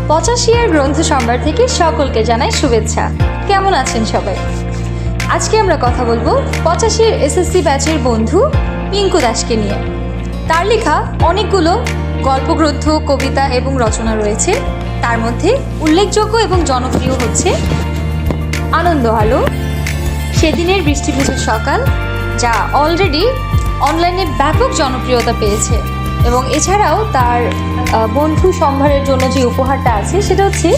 85 গ্রন্থ সম্ভার থেকে সকলকে জানাই শুভেচ্ছা। কেমন আছেন সবাই? আজকে আমরা কথা বলবো 85 এসএসসি ব্যাচের বন্ধু পিঙ্কু দাসকে নিয়ে। তার লেখা অনেকগুলো গল্পগ্রন্থ, কবিতা এবং রচনা রয়েছে। তার মধ্যে উল্লেখযোগ্য এবং জনপ্রিয় হচ্ছে আনন্দ আলো, সেদিনের বৃষ্টিভেজা সকাল, যা অলরেডি অনলাইনে ব্যাপক জনপ্রিয়তা পেয়েছে। এবং এছাড়াও তার বন্ধু সম্ভারের জন্য যে উপহারটা আছে সেটা হচ্ছে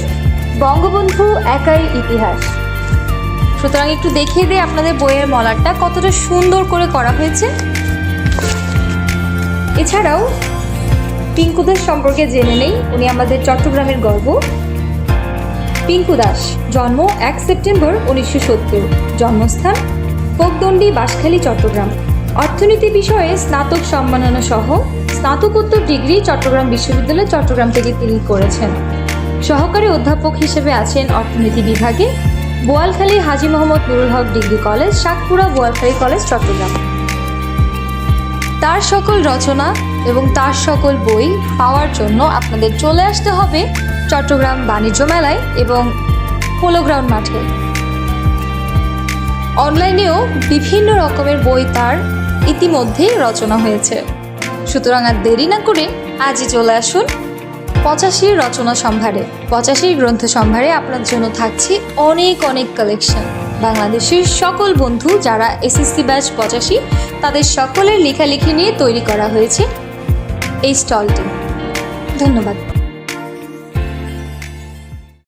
বঙ্গবন্ধু একাই ইতিহাস। সুতরাং একটু দেখিয়ে দিয়ে আপনাদের বইয়ের মলাটটা কতটা সুন্দর করে করা হয়েছে। এছাড়াও পিঙ্কু দাস সম্পর্কে জেনে নেই। উনি আমাদের চট্টগ্রামের গর্ব। পিঙ্কু দাস জন্ম 1 সেপ্টেম্বর 1970, জন্মস্থান কোকদণ্ডী, বাঁশখালী, চট্টগ্রাম। অর্থনীতি বিষয়ে স্নাতক সম্মাননা সহ স্নাতকোত্তর ডিগ্রি চট্টগ্রাম বিশ্ববিদ্যালয় চট্টগ্রাম থেকে তিনি করেছেন। সহকারী অধ্যাপক হিসেবে আছেন অর্থনীতি বিভাগে Boalkhali Haji Mohammad Nurul Haque degree college, Shakpura Boalkhali college, Chittagong. তার সকল রচনা এবং তার সকল বই পাওয়ার জন্য আপনাদের চলে আসতে হবে চট্টগ্রাম বাণিজ্য মেলায় এবং পোলো গ্রাউন্ড মাঠে। অনলাইনেও বিভিন্ন রকমের বই তার ইতিমধ্যে রচনা হয়েছে। সুতরাং আর দেরি না করে আজই চলে আসুন 85 রচনা সম্ভারে। 85 গ্রন্থ সম্ভারে আপনার জন্য থাকছে অনেক অনেক কালেকশন। বাংলাদেশের সকল বন্ধু যারা এসএসসি ব্যাচ 85 তাদের সকলের লেখালেখি নিয়ে তৈরি করা হয়েছে এই স্টলটি। ধন্যবাদ।